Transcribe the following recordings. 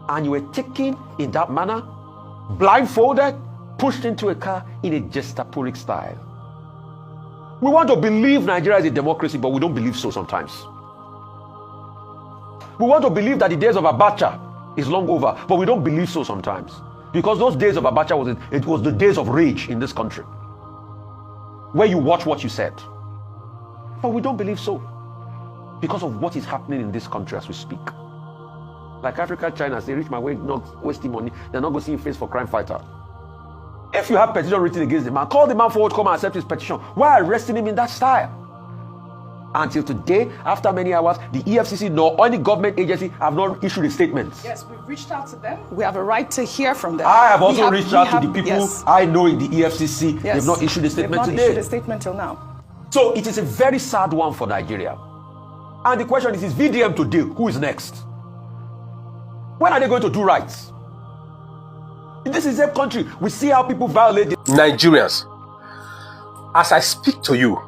and you were taken in that manner, blindfolded, pushed into a car in a gestaporic style. We want to believe Nigeria is a democracy, but we don't believe so sometimes. We want to believe that the days of Abacha is long over, but we don't believe so sometimes. Because those days of Abacha was the days of rage in this country, where you watch what you said. But we don't believe so, because of what is happening in this country as we speak. Like Africa, China, they reach my way, not wasting money. They're not going to see him face for crime fighter. If you have petition written against the man, call the man forward, come and accept his petition. Why arresting him in that style? Until today, after many hours, the EFCC nor any government agency have not issued a statement. Yes, we've reached out to them. We have a right to hear from them. I have also reached out to the people I know in the EFCC. They've not issued a statement today. They've not issued a statement till now. So it is a very sad one for Nigeria. And the question is VDM today, who is next? When are they going to do right? This is a country. We see how people violate it. Nigerians, as I speak to you,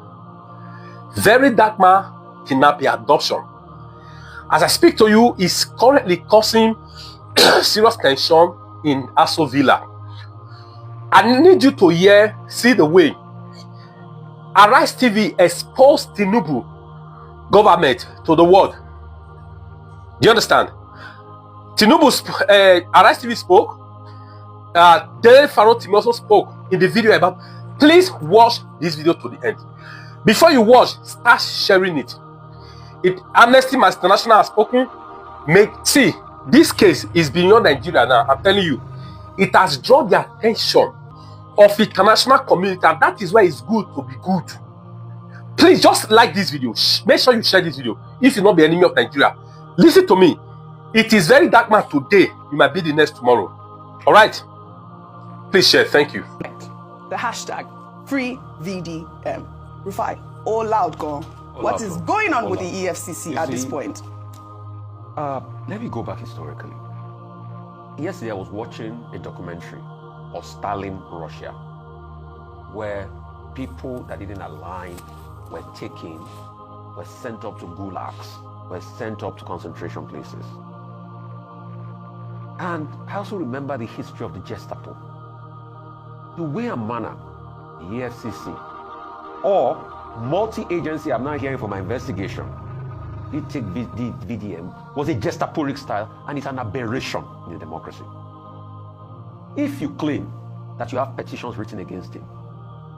very dark man kidnapping adoption. As I speak to you, is currently causing serious tension in Aso Villa. I need you to see the way Arise TV exposed Tinubu government to the world. Do you understand? Tinubu, Arise TV spoke. Dele Farotimi also spoke in the video about. Please watch this video to the end. Before you watch, start sharing it. Amnesty International has spoken. See, this case is beyond Nigeria now. I'm telling you, it has drawn the attention of the international community, and that is why it's good to be good. Please just like this video. Make sure you share this video. If you not be enemy of Nigeria, listen to me. It is very dark man today. You might be the next tomorrow. All right. Please share. Thank you. The hashtag FreeVDM. Rufai, all loud, gone. What is going on with the EFCC at this point? Let me go back historically. Yesterday I was watching a documentary of Stalin, Russia, where people that didn't align were taken, were sent up to gulags, were sent up to concentration places. And I also remember the history of the Gestapo. The way and manner the EFCC or multi-agency, I'm not hearing from my investigation, you take VDM, was a gestaporic style, and it's an aberration in a democracy. If you claim that you have petitions written against him,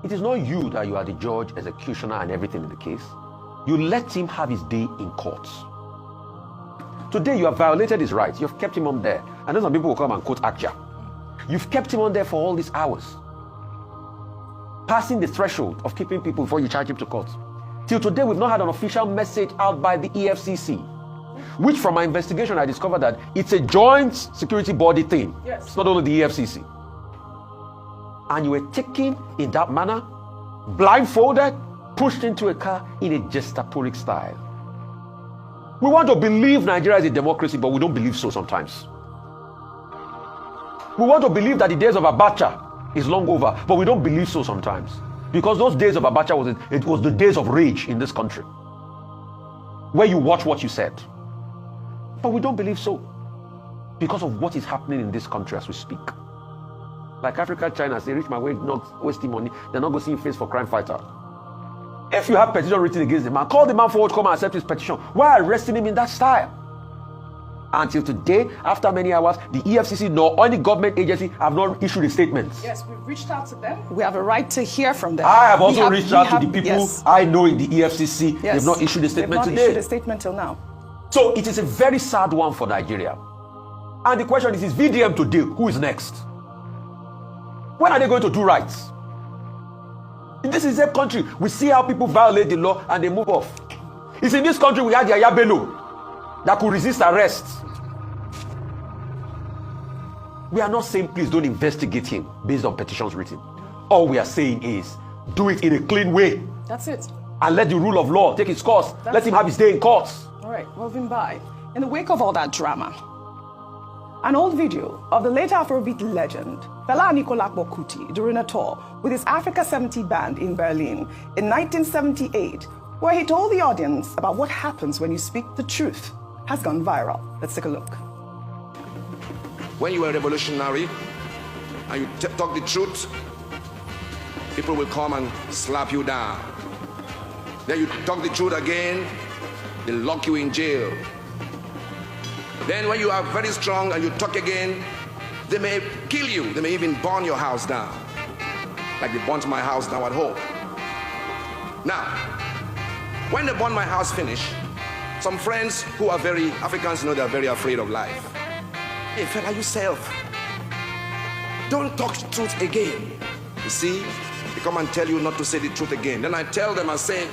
it is not you that you are the judge, executioner, and everything in the case. You let him have his day in court. Today you have violated his rights. You've kept him on there. And then some people will come and quote Akja. You've kept him on there for all these hours, passing the threshold of keeping people before you charge him to court. Till today, we've not had an official message out by the EFCC, which from my investigation, I discovered that it's a joint security body thing. Yes. It's not only the EFCC. And you were taken in that manner, blindfolded, pushed into a car in a gestaporic style. We want to believe Nigeria is a democracy, but we don't believe so sometimes. We want to believe that the days of Abacha is long over, but we don't believe so sometimes. Because those days of Abacha was the days of rage in this country, where you watch what you said. But we don't believe so, because of what is happening in this country as we speak. Like Africa, China, they reach my way, not wasting money. They're not going to see him face for crime fighter. If you have petition written against the man, call the man forward, come and accept his petition. Why arresting him in that style? Until today, after many hours, the EFCC nor any government agency have not issued a statement. Yes, we've reached out to them. We have a right to hear from them. I have also reached out to the people I know in the EFCC. They've not issued a statement today. They've not issued a statement till now. So it is a very sad one for Nigeria. And the question is VDM today, who is next? When are they going to do right? This is a country. We see how people violate the law and they move off. It's in this country we had Yaya Bello that could resist arrest. We are not saying please don't investigate him based on petitions written. All we are saying is do it in a clean way. That's it. And let the rule of law take its course. Let him have his day in court. All right, moving by. In the wake of all that drama, an old video of the late Afrobeat legend Fela Anikulapo Kuti during a tour with his Africa 70 band in Berlin in 1978, where he told the audience about what happens when you speak the truth, has gone viral. Let's take a look. when you are a revolutionary and you talk the truth, people will come and slap you down. Then you talk the truth again, they lock you in jail. Then when you are very strong and you talk again, they may kill you. They may even burn your house down, like they burnt my house down at home. Now, when they burn my house finish, some friends who are very Africans, you know, they're very afraid of life. Hey, fella, yourself, don't talk the truth again. You see, they come and tell you not to say the truth again. Then I tell them, I say,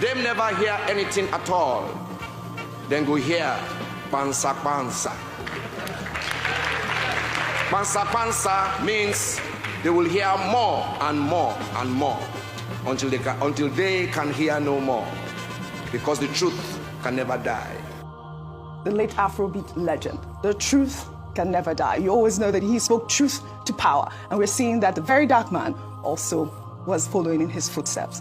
them never hear anything at all. Then go hear pansa pansa. Pansa pansa means they will hear more and more and more until they can hear no more, because the truth can never die. The late Afrobeat legend, the truth can never die. You always know that he spoke truth to power, and we're seeing that the very dark man also was following in his footsteps.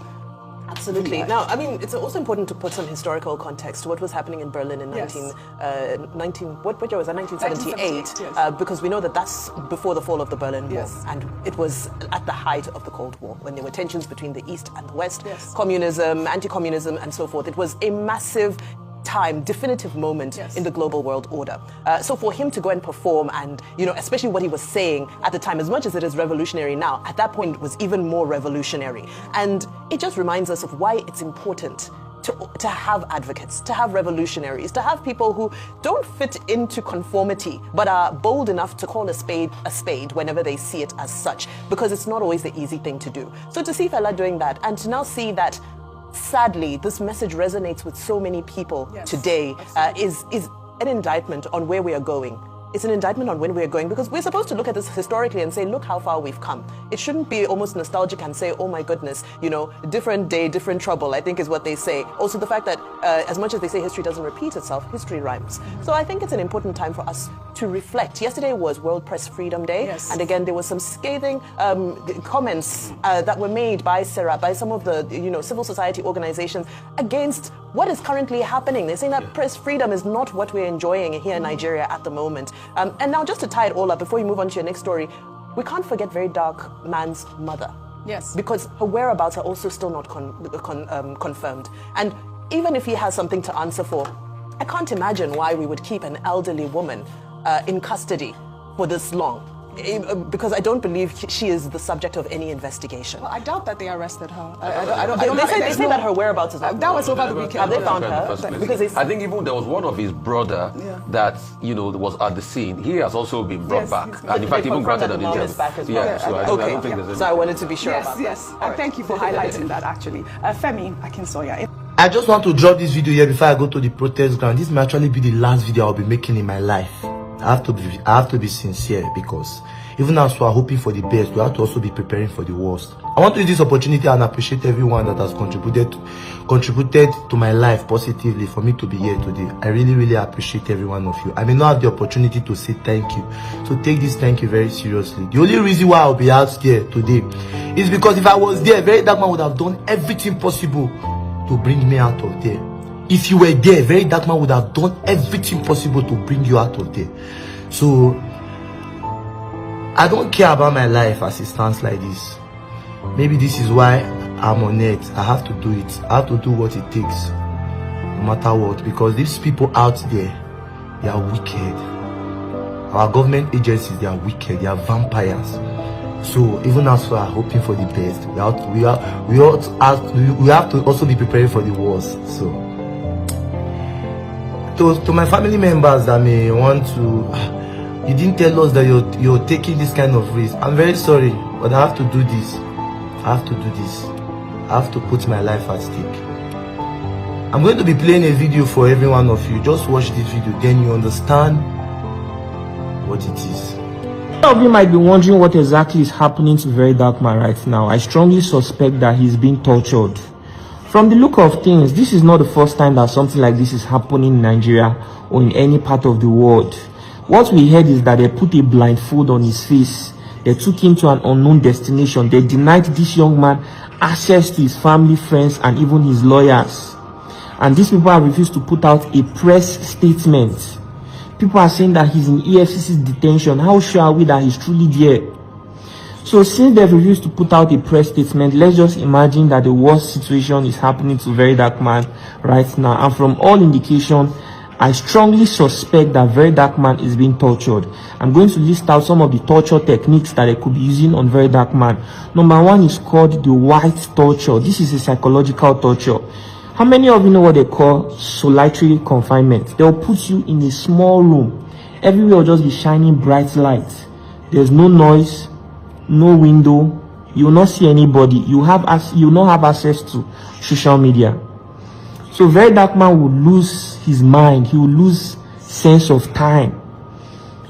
Absolutely. Now, I mean, it's also important to put some historical context to what was happening in Berlin in 1978, yes. Because we know that that's before the fall of the Berlin Wall, Yes. and it was at the height of the Cold War, when there were tensions between the East and the West, Yes. communism, anti-communism, and so forth. It was a massive time, definitive moment Yes. in the global world order. So for him to go and perform, and especially what he was saying at the time, as much as it is revolutionary now, at that point it was even more revolutionary. And it just reminds us of why it's important to have advocates, to have revolutionaries, to have people who don't fit into conformity, but are bold enough to call a spade whenever they see it as such, because it's not always the easy thing to do. So to see Fela doing that, and to now see that sadly, this message resonates with so many people today, is an indictment on where we are going. It's an indictment on when we are going, because we're supposed to look at this historically and say, look how far we've come. It shouldn't be almost nostalgic and say, oh my goodness, different day, different trouble, I think is what they say. Also the fact that as much as they say history doesn't repeat itself, history rhymes. So I think it's an important time for us to reflect. Yesterday was World Press Freedom Day, Yes. and again there was some scathing comments that were made by SERA, by some of the civil society organizations against what is currently happening. They're saying that press freedom is not what we're enjoying here in Nigeria at the moment. And now just to tie it all up, before you move on to your next story, we can't forget Very Dark Man's mother. Yes. Because her whereabouts are also still not confirmed. And even if he has something to answer for, I can't imagine why we would keep an elderly woman in custody for this long. Because I don't believe she is the subject of any investigation. Well, I doubt that they arrested her. They say that her whereabouts is not that was over the weekend. Have they found her? Because I think even there was one of his brother that was at the scene. He has also been brought back, and in fact even granted an interview. Yeah, so I don't think there's any. So I wanted to be sure about that. Yes. Thank you for highlighting that. Actually, Femi Akinsoya. I just want to drop this video here before I go to the protest ground. This may actually be the last video I'll be making in my life. I have to be sincere, because even as we are hoping for the best, we have to also be preparing for the worst. I want to use this opportunity and appreciate everyone that has contributed to my life positively for me to be here today. I really, really appreciate every one of you. I may not have the opportunity to say thank you, so take this thank you very seriously. The only reason why I'll be out here today is because if I was there, Very Dark Man would have done everything possible to bring me out of there. If you were there, Very Dark Man would have done everything possible to bring you out of there. So I don't care about my life as it stands like this. Maybe this is why I'm on it. I have to do it. I have to do what it takes, no matter what, because these people out there, they are wicked. Our government agencies, they are wicked. They are vampires. So even as we are hoping for the best, we have to also be preparing for the worst. So to my family members that may want to, you didn't tell us that you're taking this kind of risk. I'm very sorry, but I have to do this. I have to put my life at stake. I'm going to be playing a video for every one of you. Just watch this video, then you understand what it is. Some of you might be wondering what exactly is happening to Very Dark Man right now. I strongly suspect that he's being tortured. From the look of things, this is not the first time that something like this is happening in Nigeria or in any part of the world. What we heard is that they put a blindfold on his face. They took him to an unknown destination. They denied this young man access to his family, friends, and even his lawyers. And these people have refused to put out a press statement. People are saying that he's in EFCC's detention. How sure are we that he's truly there? So since they've refused to put out a press statement, let's just imagine that the worst situation is happening to Very Dark Man right now. And from all indication, I strongly suspect that Very Dark Man is being tortured. I'm going to list out some of the torture techniques that they could be using on Very Dark Man. Number one is called the white torture. This is a psychological torture. How many of you know what they call solitary confinement? They'll put you in a small room. Everywhere will just be shining bright lights. There's no noise, no window. You will not see anybody. You will not have access to social media. So Very Dark Man will lose his mind. He will lose sense of time.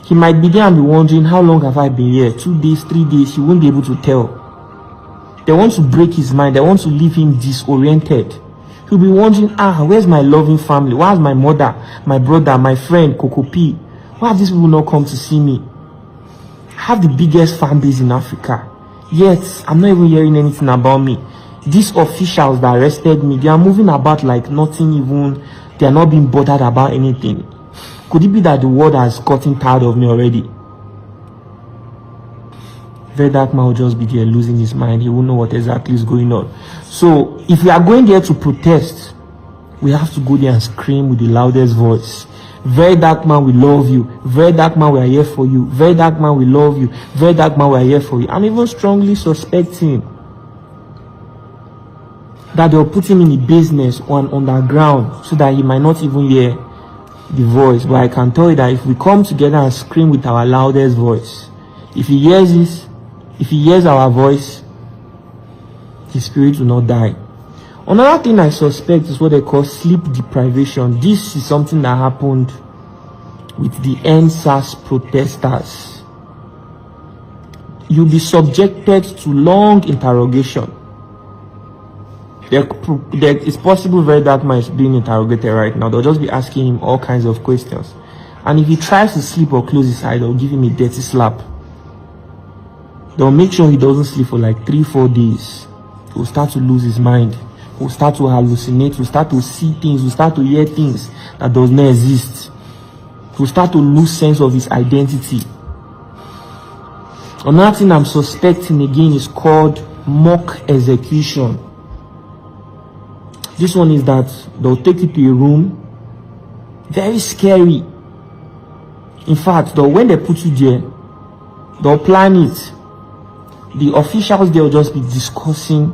He might begin and be wondering, how long have I been here? 2 days, 3 days. He won't be able to tell. They want to break his mind. They want to leave him disoriented. He'll be wondering, where's my loving family? Where's my mother, my brother, my friend, Coco P? Why have these people not come to see me? I have the biggest fan base in Africa. Yet, I'm not even hearing anything about me. These officials that arrested me, they are moving about like nothing even. They are not being bothered about anything. Could it be that the world has gotten tired of me already? Very Dark Man will just be there losing his mind. He won't know what exactly is going on. So, if we are going there to protest, we have to go there and scream with the loudest voice. Very Dark Man, we love you. Very Dark Man, we are here for you. Very Dark Man, we love you. Very Dark Man, we are here for you. I'm even strongly suspecting that they'll put him in the business on underground so that he might not even hear the voice. But I can tell you that if we come together and scream with our loudest voice, if he hears this, if he hears our voice, his spirit will not die. Another thing I suspect is what they call sleep deprivation. This is something that happened with the NSAS protesters. You'll be subjected to long interrogation. It's possible Very Dark Man is being interrogated right now. They'll just be asking him all kinds of questions. And if he tries to sleep or close his eye, they'll give him a dirty slap. They'll make sure he doesn't sleep for like 3-4 days. He'll start to lose his mind. He'll start to hallucinate. He'll start to see things. He'll start to hear things that does not exist. He'll start to lose sense of his identity. Another thing I'm suspecting again is called mock execution. This one is that they'll take you to a room. Very scary. In fact, when they put you there, they'll plan it. The officials, they'll just be discussing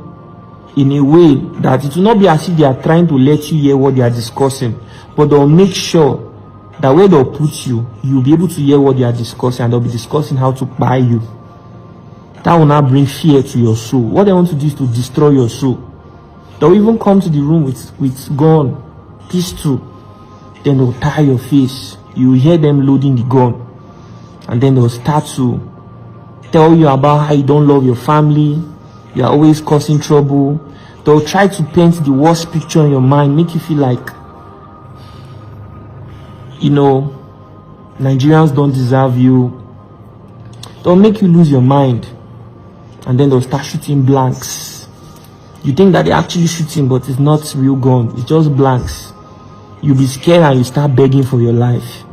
in a way that it will not be as if they are trying to let you hear what they are discussing, but they'll make sure that where they'll put you, you'll be able to hear what they are discussing, and they'll be discussing how to buy you. That will not bring fear to your soul. What they want to do is to destroy your soul. They'll even come to the room with gun, pistol. Then they'll tie your face. You will hear them loading the gun. And then they'll start to tell you about how you don't love your family. You are always causing trouble. They'll try to paint the worst picture in your mind, make you feel like, Nigerians don't deserve you. They'll make you lose your mind. And then they'll start shooting blanks. You think that they're actually shooting, but it's not real gun. It's just blanks. You'll be scared and you start begging for your life.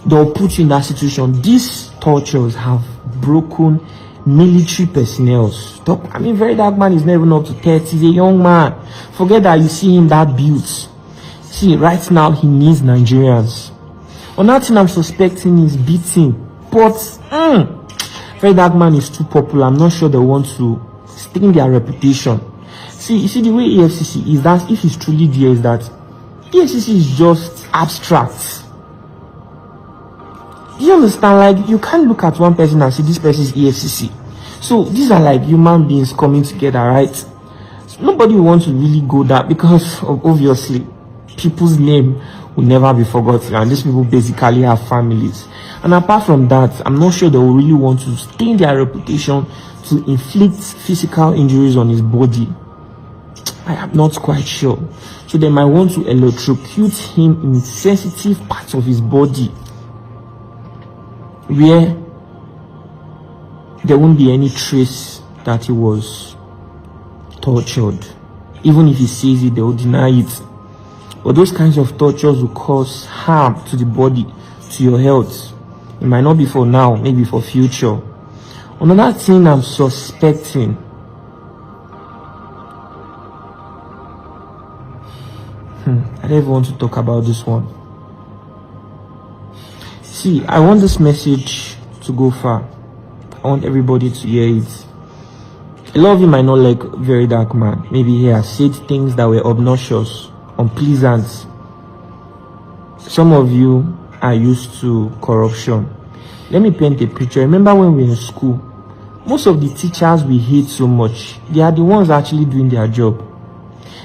They'll put you in that situation. These tortures have broken military personnel. Very Dark Man is not even up to 30. He's a young man. Forget that you see him that built. See, right now he needs Nigerians. Another thing I'm suspecting is beating. But Very Dark Man is too popular. I'm not sure they want to stain their reputation. See, you see the way EFCC is, that if it's truly there, is that EFCC is just abstract. You understand? Like, you can't look at one person and say this person is EFCC. So these are like human beings coming together, right? So nobody wants to really go that, because obviously people's name will never be forgotten, and these people basically have families. And apart from that, I'm not sure they will really want to stain their reputation to inflict physical injuries on his body. I am not quite sure. So they might want to electrocute him in sensitive parts of his body where there won't be any trace that he was tortured. Even if he says it, they will deny it. But those kinds of tortures will cause harm to the body, to your health. It might not be for now, maybe for future. Another thing I'm suspecting, I don't even want to talk about this one. See, I want this message to go far. I want everybody to hear it. A lot of you might not like Very Dark Man. Maybe he has said things that were obnoxious, unpleasant. Some of you are used to corruption. Let me paint a picture. Remember when we were in school? Most of the teachers we hate so much, they are the ones actually doing their job.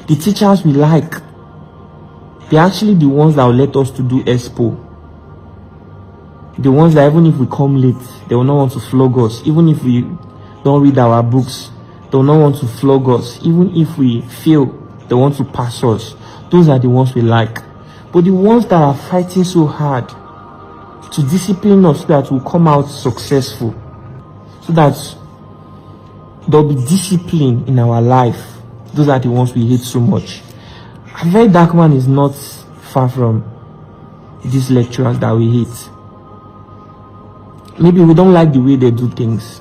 The teachers we like, they're actually the ones that will let us to do expo. The ones that even if we come late, they will not want to flog us. Even if we don't read our books, they will not want to flog us. Even if we fail, they want to pass us. Those are the ones we like. But the ones that are fighting so hard to discipline us so that we'll come out successful, so that there'll be discipline in our life, those are the ones we hate so much. A Very Dark Man is not far from these lecturers that we hate. Maybe we don't like the way they do things,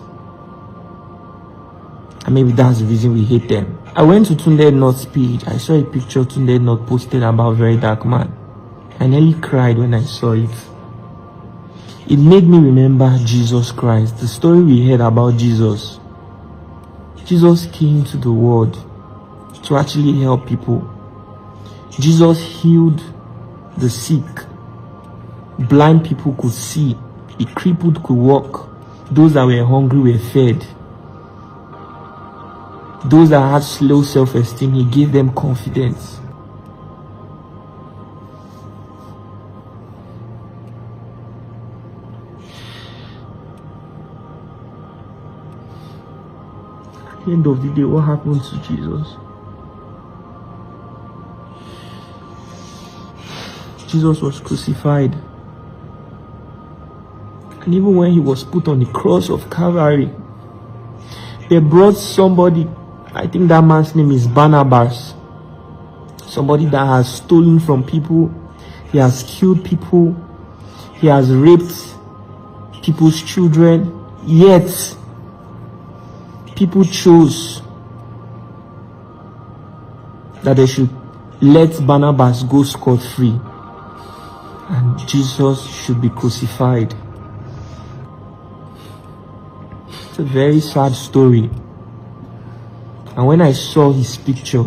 and maybe that's the reason we hate them. I went to Tunde North's page. I saw a picture Tunde North posted about Very Dark Man. I nearly cried when I saw it. It made me remember Jesus Christ, the story we heard about Jesus. Jesus came to the world to actually help people. Jesus healed the sick. Blind people could see. The crippled could walk. Those that were hungry were fed. Those that had low self-esteem, he gave them confidence. At the end of the day, what happened to Jesus? Jesus was crucified. And even when he was put on the cross of Calvary, they brought somebody, I think that man's name is Barnabas, somebody that has stolen from people, he has killed people, he has raped people's children, yet people chose that they should let Barnabas go scot-free and Jesus should be crucified. It's a very sad story. And when I saw his picture,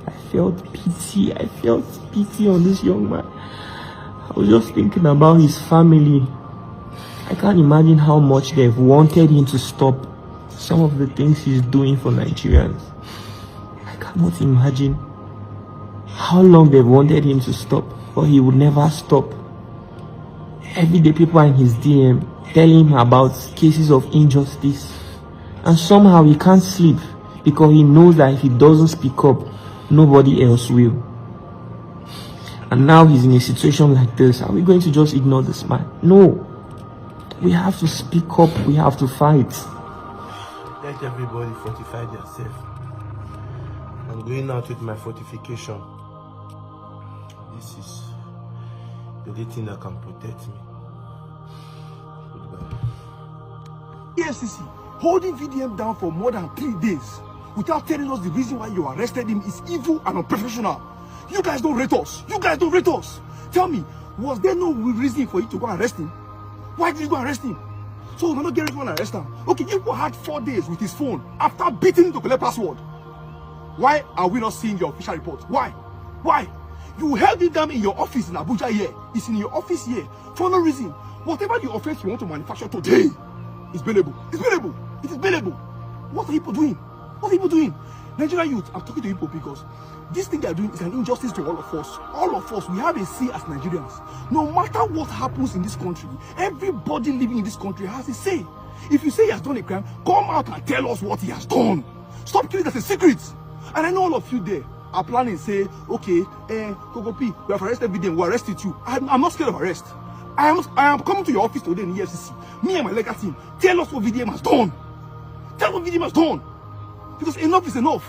I felt pity. I felt pity on this young man. I was just thinking about his family. I can't imagine how much they've wanted him to stop some of the things he's doing for Nigerians. I cannot imagine how long they've wanted him to stop, but he would never stop. Every day people are in his DM telling him about cases of injustice, and somehow he can't sleep because he knows that if he doesn't speak up, nobody else will. And now he's in a situation like this. Are we going to just ignore this man? No. We have to speak up. We have to fight. Let everybody fortify themselves. I'm going out with my fortification. This is the only thing that can protect me. Goodbye. EFCC holding VDM down for more than 3 days without telling us the reason why you arrested him is evil and unprofessional. You guys don't rate us. You guys don't rate us. Tell me, was there no reason for you to go and arrest him? Why did you go and arrest him? So we're not getting to arrest him. Okay, if we had 4 days with his phone after beating him to collect password, why are we not seeing your official report? Why? Why? You held it down in your office in Abuja here. It's in your office here for no reason. Whatever the offense you want to manufacture today is bailable. It's bailable. It is bailable. What are people doing? What are people doing? Nigerian youth, I'm talking to people because this thing they are doing is an injustice to all of us. All of us, we have a say as Nigerians. No matter what happens in this country, everybody living in this country has a say. If you say he has done a crime, come out and tell us what he has done. Stop keeping it as a secret. And I know all of you there are planning to say, okay, Coco P, we have arrested VDM, we arrested you. I'm not scared of arrest. I am coming to your office today in the EFCC. Me and my legal team, tell us what VDM has done. Tell us what VDM has done. Because enough is enough.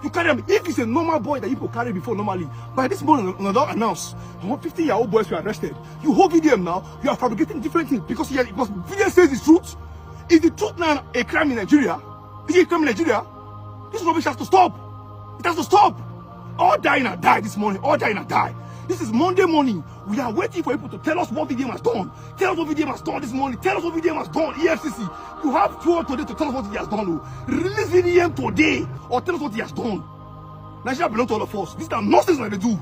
You carry him. If it's a normal boy that you people carry before normally, by this morning, another announce, 50-year-old boys were arrested. You hold VDM now, you are fabricating different things because VDM says the truth. Is the truth now a crime in Nigeria? Is it a crime in Nigeria? This rubbish has to stop. It has to stop. All dying and die this morning. All dying and die. This is Monday morning. We are waiting for people to tell us what VDM has done. Tell us what VDM has done this morning. Tell us what VDM has done. EFCC. You have 2 hours today to tell us what he has done. Release VDM today or tell us what he has done. Nigeria belongs to all of us. This is the nonsense that they do.